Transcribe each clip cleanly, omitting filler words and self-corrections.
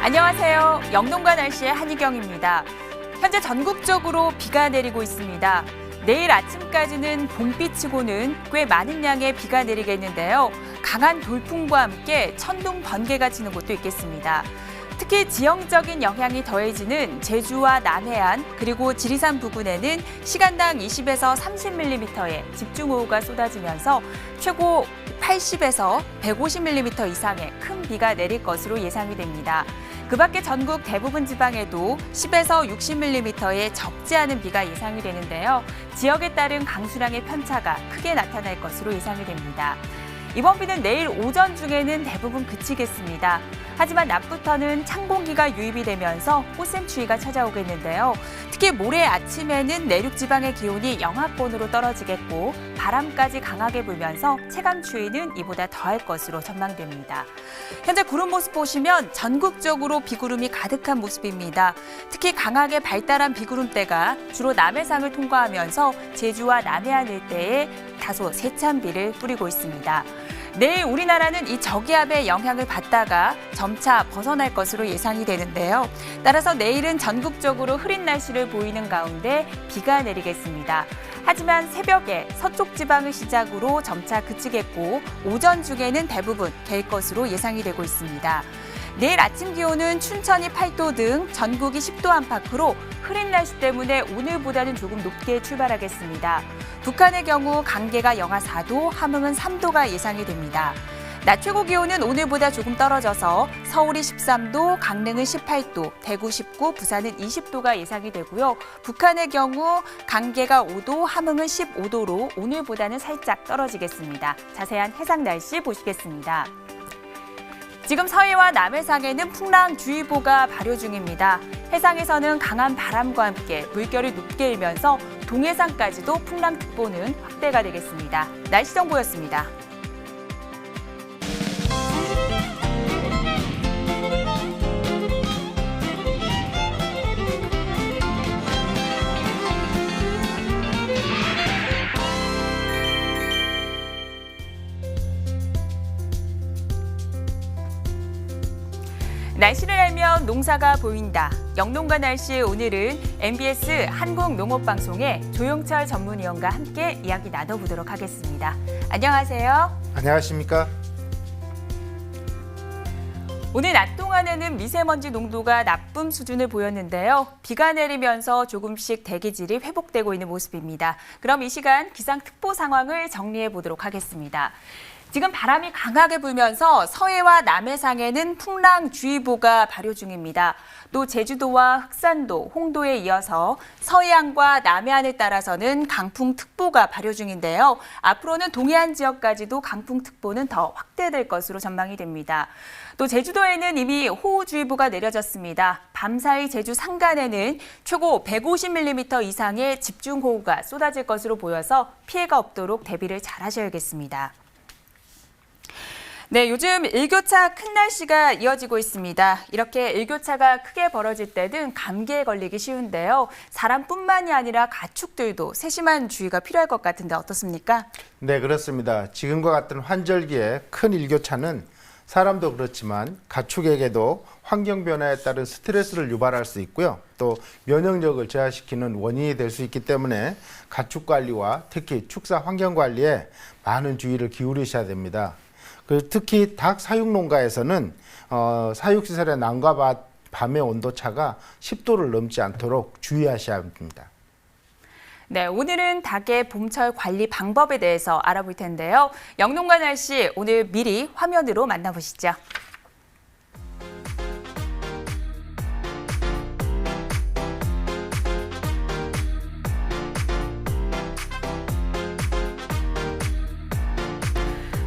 안녕하세요. 영동과 날씨의 한희경입니다. 현재 전국적으로 비가 내리고 있습니다. 내일 아침까지는 봄비치고는 꽤 많은 양의 비가 내리겠는데요. 강한 돌풍과 함께 천둥, 번개가 치는 곳도 있겠습니다. 특히 지형적인 영향이 더해지는 제주와 남해안 그리고 지리산 부근에는 시간당 20에서 30mm의 집중호우가 쏟아지면서 최고 80에서 150mm 이상의 큰 비가 내릴 것으로 예상이 됩니다. 그 밖에 전국 대부분 지방에도 10에서 60mm의 적지 않은 비가 예상이 되는데요. 지역에 따른 강수량의 편차가 크게 나타날 것으로 예상이 됩니다. 이번 비는 내일 오전 중에는 대부분 그치겠습니다. 하지만 낮부터는 찬 공기가 유입이 되면서 꽃샘추위가 찾아오겠는데요. 특히 모레 아침에는 내륙 지방의 기온이 영하권으로 떨어지겠고 바람까지 강하게 불면서 체감 추위는 이보다 더할 것으로 전망됩니다. 현재 구름 모습 보시면 전국적으로 비구름이 가득한 모습입니다. 특히 강하게 발달한 비구름대가 주로 남해상을 통과하면서 제주와 남해안 일대에 다소 세찬 비를 뿌리고 있습니다. 내일 우리나라는 이 저기압의 영향을 받다가 점차 벗어날 것으로 예상이 되는데요. 따라서 내일은 전국적으로 흐린 날씨를 보이는 가운데 비가 내리겠습니다. 하지만 새벽에 서쪽 지방을 시작으로 점차 그치겠고 오전 중에는 대부분 갤 것으로 예상이 되고 있습니다. 내일 아침 기온은 춘천이 8도 등 전국이 10도 안팎으로 흐린 날씨 때문에 오늘보다는 조금 높게 출발하겠습니다. 북한의 경우 강계가 영하 4도, 함흥은 3도가 예상이 됩니다. 낮 최고 기온은 오늘보다 조금 떨어져서 서울이 13도, 강릉은 18도, 대구 19, 부산은 20도가 예상이 되고요. 북한의 경우 강계가 5도, 함흥은 15도로 오늘보다는 살짝 떨어지겠습니다. 자세한 해상 날씨 보시겠습니다. 지금 서해와 남해상에는 풍랑주의보가 발효 중입니다. 해상에서는 강한 바람과 함께 물결이 높게 일면서 동해상까지도 풍랑특보는 확대가 되겠습니다. 날씨 정보였습니다. 날씨를 알면 농사가 보인다. 영농가 날씨 오늘은 MBS 한국농업방송의 조용철 전문위원과 함께 이야기 나눠보도록 하겠습니다. 안녕하세요. 안녕하십니까? 오늘 낮 동안에는 미세먼지 농도가 나쁨 수준을 보였는데요. 비가 내리면서 조금씩 대기질이 회복되고 있는 모습입니다. 그럼 이 시간 기상특보 상황을 정리해 보도록 하겠습니다. 지금 바람이 강하게 불면서 서해와 남해상에는 풍랑주의보가 발효 중입니다. 또 제주도와 흑산도, 홍도에 이어서 서해안과 남해안을 따라서는 강풍특보가 발효 중인데요. 앞으로는 동해안 지역까지도 강풍특보는 더 확대될 것으로 전망이 됩니다. 또 제주도에는 이미 호우주의보가 내려졌습니다. 밤사이 제주 산간에는 최고 150mm 이상의 집중호우가 쏟아질 것으로 보여서 피해가 없도록 대비를 잘 하셔야겠습니다. 네, 요즘 일교차 큰 날씨가 이어지고 있습니다. 이렇게 일교차가 크게 벌어질 때는 감기에 걸리기 쉬운데요. 사람뿐만이 아니라 가축들도 세심한 주의가 필요할 것 같은데 어떻습니까? 네, 그렇습니다. 지금과 같은 환절기에 큰 일교차는 사람도 그렇지만 가축에게도 환경 변화에 따른 스트레스를 유발할 수 있고요. 또 면역력을 저하시키는 원인이 될 수 있기 때문에 가축 관리와 특히 축사 환경 관리에 많은 주의를 기울이셔야 됩니다. 특히 닭 사육 농가에서는 사육시설의 낮과 밤의 온도차가 10도를 넘지 않도록 주의하셔야 합니다. 네, 오늘은 닭의 봄철 관리 방법에 대해서 알아볼 텐데요. 영농가 날씨 오늘 미리 화면으로 만나보시죠.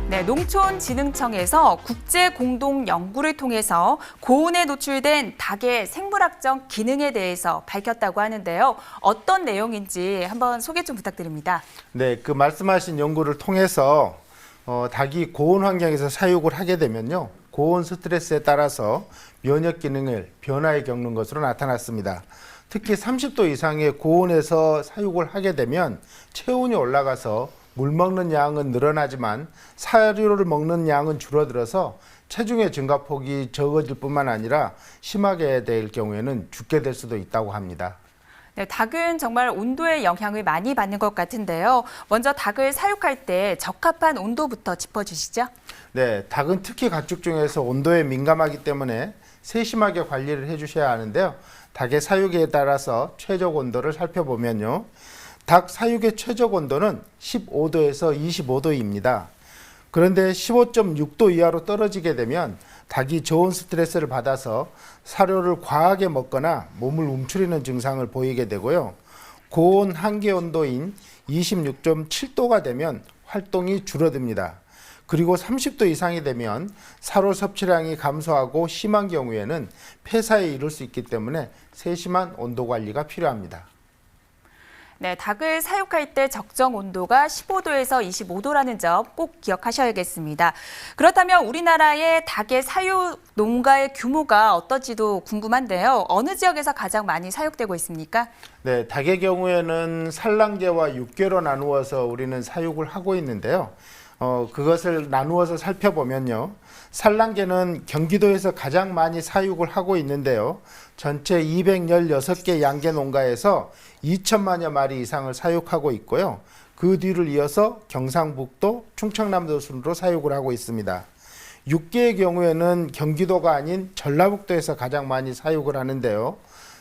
네, 농촌진흥청에서 국제공동연구를 통해서 고온에 노출된 닭의 생물학적 기능에 대해서 밝혔다고 하는데요. 어떤 내용인지 한번 소개 좀 부탁드립니다. 네, 그 말씀하신 연구를 통해서 닭이 고온 환경에서 사육을 하게 되면요. 고온 스트레스에 따라서 면역 기능을 변화에 겪는 것으로 나타났습니다. 특히 30도 이상의 고온에서 사육을 하게 되면 체온이 올라가서 물 먹는 양은 늘어나지만 사료를 먹는 양은 줄어들어서 체중의 증가폭이 적어질 뿐만 아니라 심하게 될 경우에는 죽게 될 수도 있다고 합니다. 네, 닭은 정말 온도의 영향을 많이 받는 것 같은데요. 먼저 닭을 사육할 때 적합한 온도부터 짚어주시죠. 네, 닭은 특히 가축 중에서 온도에 민감하기 때문에 세심하게 관리를 해주셔야 하는데요. 닭의 사육에 따라서 최적 온도를 살펴보면요. 닭 사육의 최적 온도는 15도에서 25도입니다. 그런데 15.6도 이하로 떨어지게 되면 닭이 저온 스트레스를 받아서 사료를 과하게 먹거나 몸을 움츠리는 증상을 보이게 되고요. 고온 한계 온도인 26.7도가 되면 활동이 줄어듭니다. 그리고 30도 이상이 되면 사료 섭취량이 감소하고 심한 경우에는 폐사에 이를 수 있기 때문에 세심한 온도 관리가 필요합니다. 네, 닭을 사육할 때 적정 온도가 15도에서 25도라는 점 꼭 기억하셔야겠습니다. 그렇다면 우리나라의 닭의 사육 농가의 규모가 어떨지도 궁금한데요. 어느 지역에서 가장 많이 사육되고 있습니까? 네, 닭의 경우에는 산란계와 육계로 나누어서 우리는 사육을 하고 있는데요. 그것을 나누어서 살펴보면요. 산란계는 경기도에서 가장 많이 사육을 하고 있는데요. 전체 216개 양계 농가에서 2천만여 마리 이상을 사육하고 있고요. 그 뒤를 이어서 경상북도, 충청남도 순으로 사육을 하고 있습니다. 육계의 경우에는 경기도가 아닌 전라북도에서 가장 많이 사육을 하는데요.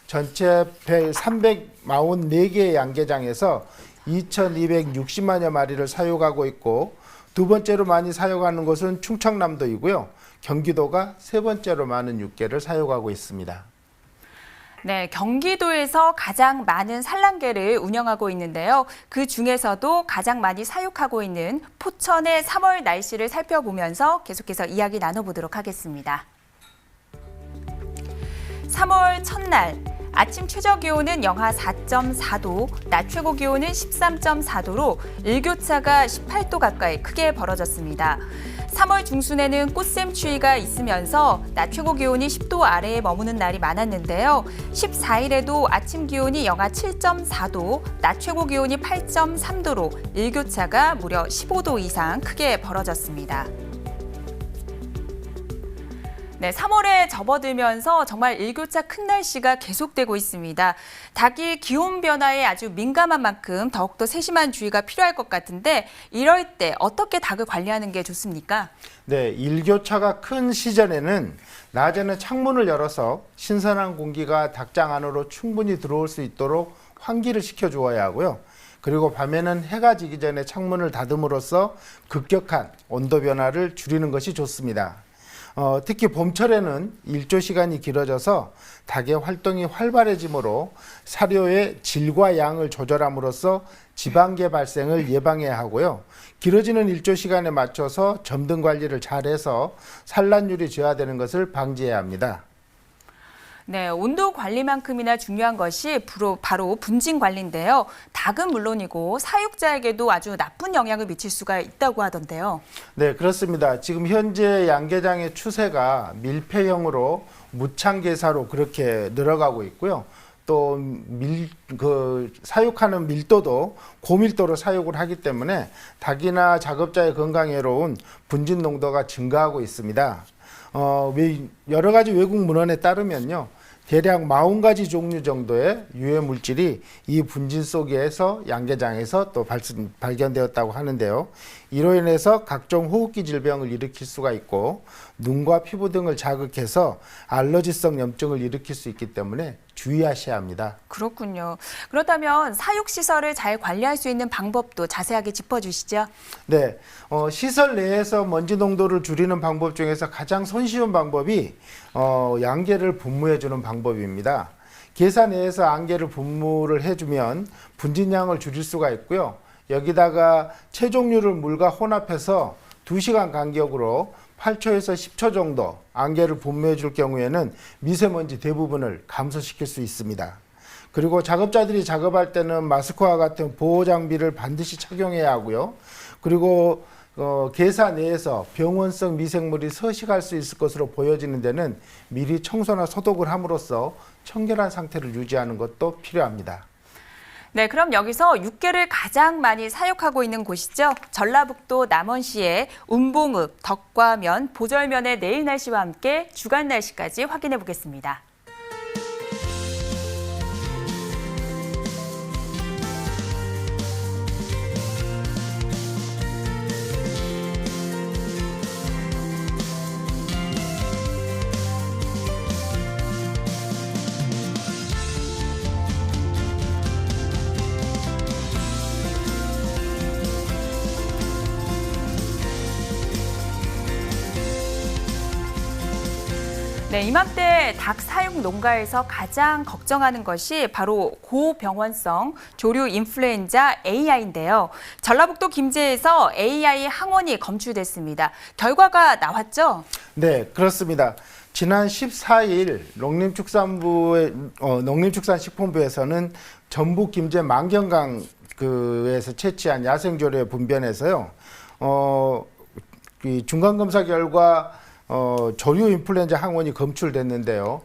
전체 344개의 양계장에서 2,260만여 마리를 사육하고 있고 두 번째로 많이 사육하는 곳은 충청남도이고요. 경기도가 세 번째로 많은 육계를 사육하고 있습니다. 네, 경기도에서 가장 많은 산란계를 운영하고 있는데요. 그 중에서도 가장 많이 사육하고 있는 포천의 3월 날씨를 살펴보면서 계속해서 이야기 나눠보도록 하겠습니다. 3월 첫날 아침 최저 기온은 영하 4.4도, 낮 최고 기온은 13.4도로 일교차가 18도 가까이 크게 벌어졌습니다. 3월 중순에는 꽃샘 추위가 있으면서 낮 최고 기온이 10도 아래에 머무는 날이 많았는데요. 14일에도 아침 기온이 영하 7.4도, 낮 최고 기온이 8.3도로 일교차가 무려 15도 이상 크게 벌어졌습니다. 네, 3월에 접어들면서 정말 일교차 큰 날씨가 계속되고 있습니다. 닭이 기온 변화에 아주 민감한 만큼 더욱더 세심한 주의가 필요할 것 같은데 이럴 때 어떻게 닭을 관리하는 게 좋습니까? 네, 일교차가 큰 시절에는 낮에는 창문을 열어서 신선한 공기가 닭장 안으로 충분히 들어올 수 있도록 환기를 시켜주어야 하고요. 그리고 밤에는 해가 지기 전에 창문을 닫음으로써 급격한 온도 변화를 줄이는 것이 좋습니다. 특히 봄철에는 일조 시간이 길어져서 닭의 활동이 활발해지므로 사료의 질과 양을 조절함으로써 지방계 발생을 예방해야 하고요. 길어지는 일조 시간에 맞춰서 점등 관리를 잘해서 산란율이 저하되는 것을 방지해야 합니다. 네, 온도 관리만큼이나 중요한 것이 바로 분진 관리인데요. 닭은 물론이고 사육자에게도 아주 나쁜 영향을 미칠 수가 있다고 하던데요. 네, 그렇습니다. 지금 현재 양계장의 추세가 밀폐형으로 무창개사로 그렇게 늘어가고 있고요. 또 사육하는 밀도도 고밀도로 사육을 하기 때문에 닭이나 작업자의 건강에 해로운 분진 농도가 증가하고 있습니다. 여러 가지 외국 문헌에 따르면요. 대략 40가지 종류 정도의 유해 물질이 이 분진 속에서 양계장에서 또 발견되었다고 하는데요. 이로 인해서 각종 호흡기 질병을 일으킬 수가 있고 눈과 피부 등을 자극해서 알러지성 염증을 일으킬 수 있기 때문에 주의하셔야 합니다. 그렇군요. 그렇다면 사육시설을 잘 관리할 수 있는 방법도 자세하게 짚어주시죠. 네, 시설 내에서 먼지 농도를 줄이는 방법 중에서 가장 손쉬운 방법이 양계를 분무해 주는 방법입니다. 계사 내에서 안개를 분무를 해주면 분진량을 줄일 수가 있고요. 여기다가 체종류를 물과 혼합해서 2시간 간격으로 8초에서 10초 정도 안개를 분무해 줄 경우에는 미세먼지 대부분을 감소시킬 수 있습니다. 그리고 작업자들이 작업할 때는 마스크와 같은 보호 장비를 반드시 착용해야 하고요. 그리고 계사 내에서 병원성 미생물이 서식할 수 있을 것으로 보여지는 데는 미리 청소나 소독을 함으로써 청결한 상태를 유지하는 것도 필요합니다. 네, 그럼 여기서 육개를 가장 많이 사육하고 있는 곳이죠. 전라북도 남원시의 운봉읍, 덕과면, 보절면의 내일 날씨와 함께 주간 날씨까지 확인해 보겠습니다. 네, 이맘때 닭 사육 농가에서 가장 걱정하는 것이 바로 고병원성 조류 인플루엔자 AI인데요. 전라북도 김제에서 AI 항원이 검출됐습니다. 결과가 나왔죠? 네, 그렇습니다. 지난 14일 농림축산식품부에서는 전북 김제 만경강에서 채취한 야생조류의 분변에서요. 이 중간검사 결과 조류 인플루엔자 항원이 검출됐는데요.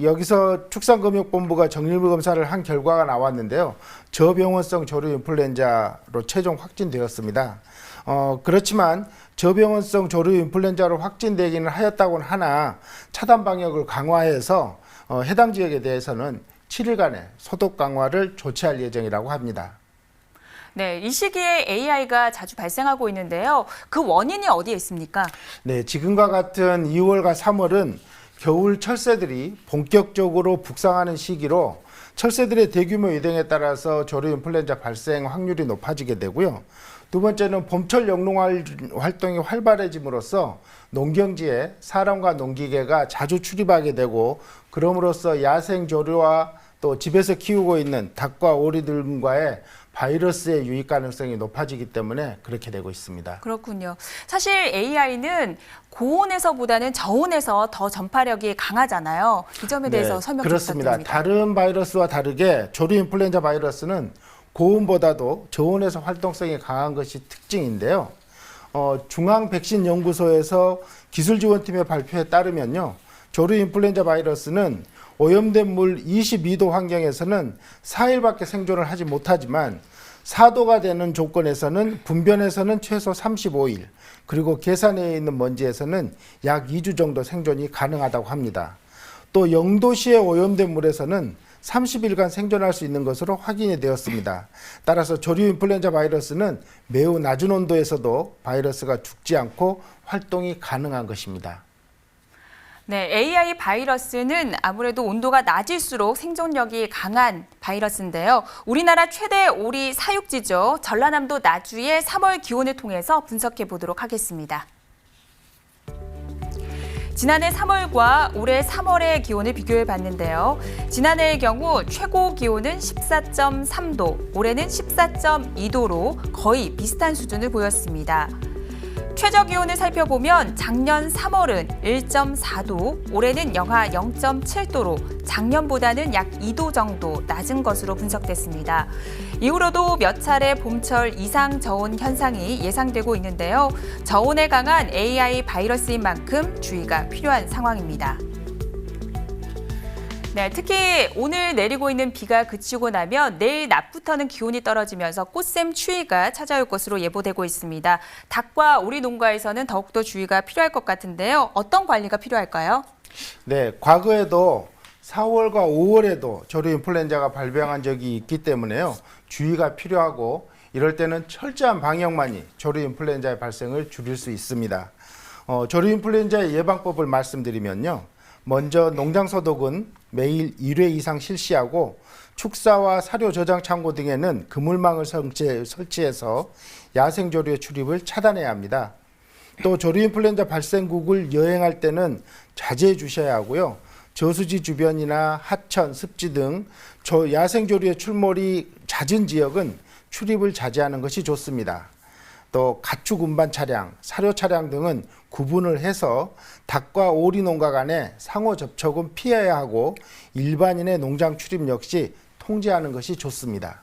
여기서 축산검역본부가 정밀 검사를 한 결과가 나왔는데요. 저병원성 조류 인플루엔자로 최종 확진되었습니다. 그렇지만 저병원성 조류 인플루엔자로 확진되기는 하였다고는 하나 차단 방역을 강화해서 해당 지역에 대해서는 7일간의 소독 강화를 조치할 예정이라고 합니다. 네, 이 시기에 AI가 자주 발생하고 있는데요. 그 원인이 어디에 있습니까? 네, 지금과 같은 2월과 3월은 겨울 철새들이 본격적으로 북상하는 시기로 철새들의 대규모 이동에 따라서 조류 인플루엔자 발생 확률이 높아지게 되고요. 두 번째는 봄철 영농 활동이 활발해짐으로써 농경지에 사람과 농기계가 자주 출입하게 되고 그럼으로써 야생 조류와 또 집에서 키우고 있는 닭과 오리 등과의 바이러스의 유입 가능성이 높아지기 때문에 그렇게 되고 있습니다. 그렇군요. 사실 AI는 고온에서보다는 저온에서 더 전파력이 강하잖아요. 이 점에 대해서 설명 좀 그렇습니다. 부탁드립니다. 다른 바이러스와 다르게 조류 인플루엔자 바이러스는 고온보다도 저온에서 활동성이 강한 것이 특징인데요. 중앙백신연구소에서 기술지원팀의 발표에 따르면요. 조류 인플루엔자 바이러스는 오염된 물 22도 환경에서는 4일밖에 생존을 하지 못하지만 4도가 되는 조건에서는 분변에서는 최소 35일, 그리고 계산에 있는 먼지에서는 약 2주 정도 생존이 가능하다고 합니다. 또 0도시에 오염된 물에서는 30일간 생존할 수 있는 것으로 확인이 되었습니다. 따라서 조류 인플루엔자 바이러스는 매우 낮은 온도에서도 바이러스가 죽지 않고 활동이 가능한 것입니다. 네, AI 바이러스는 아무래도 온도가 낮을수록 생존력이 강한 바이러스인데요. 우리나라 최대 오리 사육지죠. 전라남도 나주의 3월 기온을 통해서 분석해 보도록 하겠습니다. 지난해 3월과 올해 3월의 기온을 비교해 봤는데요. 지난해의 경우 최고 기온은 14.3도, 올해는 14.2도로 거의 비슷한 수준을 보였습니다. 최저 기온을 살펴보면 작년 3월은 1.4도, 올해는 영하 0.7도로 작년보다는 약 2도 정도 낮은 것으로 분석됐습니다. 이후로도 몇 차례 봄철 이상 저온 현상이 예상되고 있는데요. 저온에 강한 AI 바이러스인 만큼 주의가 필요한 상황입니다. 네, 특히 오늘 내리고 있는 비가 그치고 나면 내일 낮부터는 기온이 떨어지면서 꽃샘 추위가 찾아올 것으로 예보되고 있습니다. 닭과 오리 농가에서는 더욱더 주의가 필요할 것 같은데요. 어떤 관리가 필요할까요? 네, 과거에도 4월과 5월에도 조류 인플루엔자가 발병한 적이 있기 때문에요. 주의가 필요하고 이럴 때는 철저한 방역만이 조류 인플루엔자의 발생을 줄일 수 있습니다. 조류 인플루엔자의 예방법을 말씀드리면요. 먼저 농장 소독은 매일 1회 이상 실시하고 축사와 사료 저장 창고 등에는 그물망을 설치해서 야생조류의 출입을 차단해야 합니다. 또 조류 인플루엔자 발생국을 여행할 때는 자제해 주셔야 하고요. 저수지 주변이나 하천, 습지 등 야생조류의 출몰이 잦은 지역은 출입을 자제하는 것이 좋습니다. 또 가축 운반 차량, 사료 차량 등은 구분을 해서 닭과 오리 농가 간의 상호 접촉은 피해야 하고 일반인의 농장 출입 역시 통제하는 것이 좋습니다.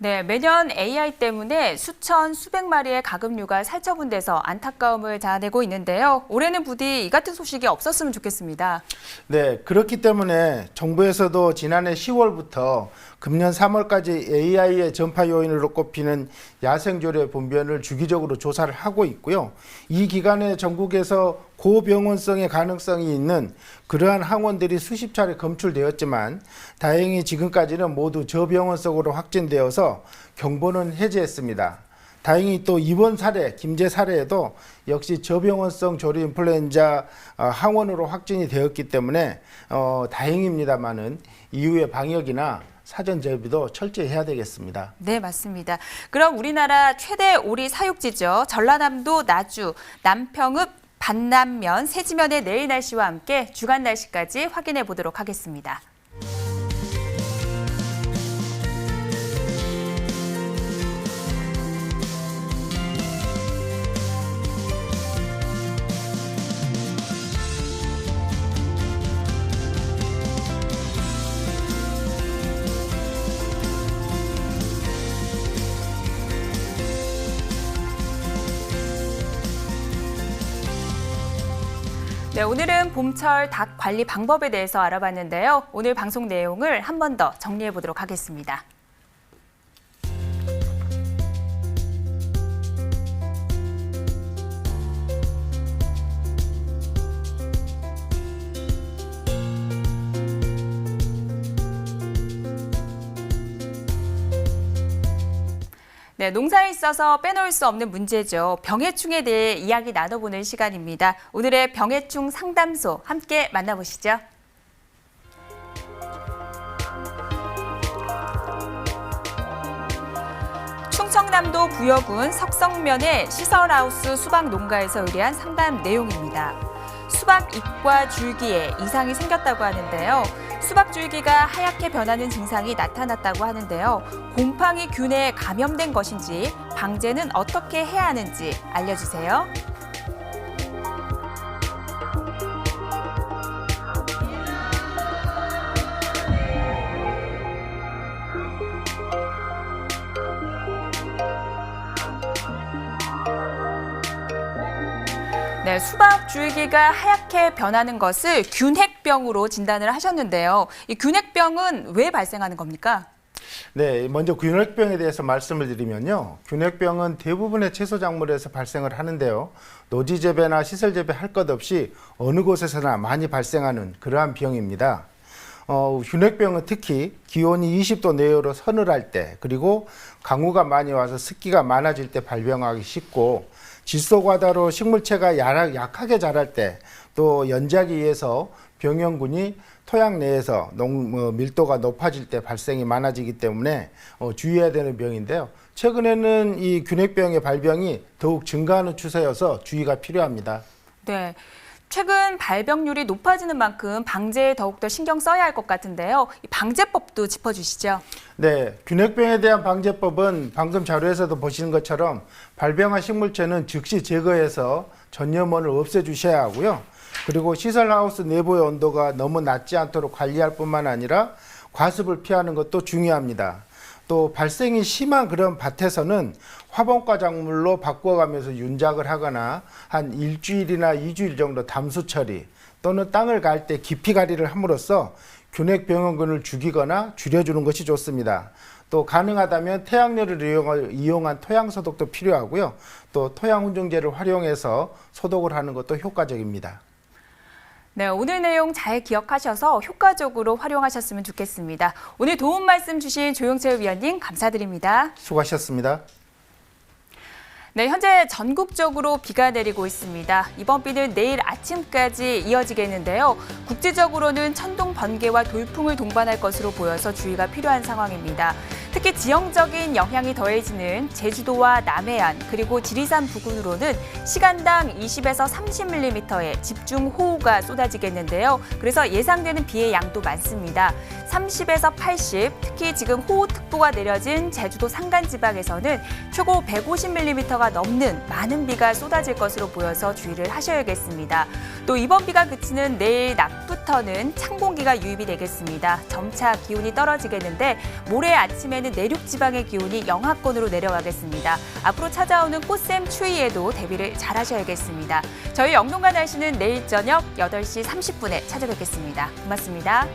네, 매년 AI 때문에 수천, 수백 마리의 가금류가 살처분돼서 안타까움을 자아내고 있는데요. 올해는 부디 이 같은 소식이 없었으면 좋겠습니다. 네, 그렇기 때문에 정부에서도 지난해 10월부터 금년 3월까지 AI의 전파 요인으로 꼽히는 야생조류의 분변을 주기적으로 조사를 하고 있고요. 이 기간에 전국에서 고병원성의 가능성이 있는 그러한 항원들이 수십 차례 검출되었지만 다행히 지금까지는 모두 저병원성으로 확진되어서 경보는 해제했습니다. 다행히 또 이번 사례, 김제 사례에도 역시 저병원성 조류 인플루엔자 항원으로 확진이 되었기 때문에 다행입니다만은 이후의 방역이나 사전 대비도 철저히 해야 되겠습니다. 네, 맞습니다. 그럼 우리나라 최대 오리 사육지죠. 전라남도 나주, 남평읍, 반남면, 세지면의 내일 날씨와 함께 주간 날씨까지 확인해 보도록 하겠습니다. 네, 오늘은 봄철 닭 관리 방법에 대해서 알아봤는데요. 오늘 방송 내용을 한 번 더 정리해 보도록 하겠습니다. 네, 농사에 있어서 빼놓을 수 없는 문제죠. 병해충에 대해 이야기 나눠보는 시간입니다. 오늘의 병해충 상담소 함께 만나보시죠. 충청남도 부여군 석성면의 시설하우스 수박 농가에서 의뢰한 상담 내용입니다. 수박 잎과 줄기에 이상이 생겼다고 하는데요. 수박 줄기가 하얗게 변하는 증상이 나타났다고 하는데요. 곰팡이 균에 감염된 것인지 방제는 어떻게 해야 하는지 알려주세요. 네, 수박 줄기가 하얗게 변하는 것을 균핵병으로 진단을 하셨는데요. 이 균핵병은 왜 발생하는 겁니까? 네, 먼저 균핵병에 대해서 말씀을 드리면요. 균핵병은 대부분의 채소 작물에서 발생을 하는데요. 노지 재배나 시설 재배할 것 없이 어느 곳에서나 많이 발생하는 그러한 병입니다. 균핵병은 특히 기온이 20도 내외로 서늘할 때, 그리고 강우가 많이 와서 습기가 많아질 때 발병하기 쉽고, 질소 과다로 식물체가 약하게 자랄 때, 또 연작에 의해서 병형군이 토양 내에서 밀도가 높아질 때 발생이 많아지기 때문에 주의해야 되는 병인데요. 최근에는 이 균핵병의 발병이 더욱 증가하는 추세여서 주의가 필요합니다. 네. 최근 발병률이 높아지는 만큼 방제에 더욱더 신경 써야 할 것 같은데요. 이 방제법도 짚어주시죠. 네, 균핵병에 대한 방제법은 방금 자료에서도 보시는 것처럼 발병한 식물체는 즉시 제거해서 전염원을 없애주셔야 하고요. 그리고 시설하우스 내부의 온도가 너무 낮지 않도록 관리할 뿐만 아니라 과습을 피하는 것도 중요합니다. 또 발생이 심한 그런 밭에서는 화분과 작물로 바꿔가면서 윤작을 하거나 한 일주일이나 2주일 정도 담수 처리 또는 땅을 갈 때 깊이 가리를 함으로써 균핵병원균을 죽이거나 줄여주는 것이 좋습니다. 또 가능하다면 태양열을 이용한 토양 소독도 필요하고요. 또 토양 훈증제를 활용해서 소독을 하는 것도 효과적입니다. 네, 오늘 내용 잘 기억하셔서 효과적으로 활용하셨으면 좋겠습니다. 오늘 도움 말씀 주신 조영철 위원님 감사드립니다. 수고하셨습니다. 네, 현재 전국적으로 비가 내리고 있습니다. 이번 비는 내일 아침까지 이어지겠는데요. 국지적으로는 천둥, 번개와 돌풍을 동반할 것으로 보여서 주의가 필요한 상황입니다. 특히 지형적인 영향이 더해지는 제주도와 남해안 그리고 지리산 부근으로는 시간당 20에서 30mm의 집중호우가 쏟아지겠는데요. 그래서 예상되는 비의 양도 많습니다. 30에서 80, 특히 지금 호우특보가 내려진 제주도 산간지방에서는 최고 150mm가 넘는 많은 비가 쏟아질 것으로 보여서 주의를 하셔야겠습니다. 또 이번 비가 그치는 내일 낮부터는 찬 공기가 유입이 되겠습니다. 점차 기온이 떨어지겠는데 모레 아침에는 많은 내륙 지방의 기온이 영하권으로 내려가겠습니다. 앞으로 찾아오는 꽃샘 추위에도 대비를 잘하셔야겠습니다. 저희 영농가 날씨는 내일 저녁 8시 30분에 찾아뵙겠습니다. 고맙습니다.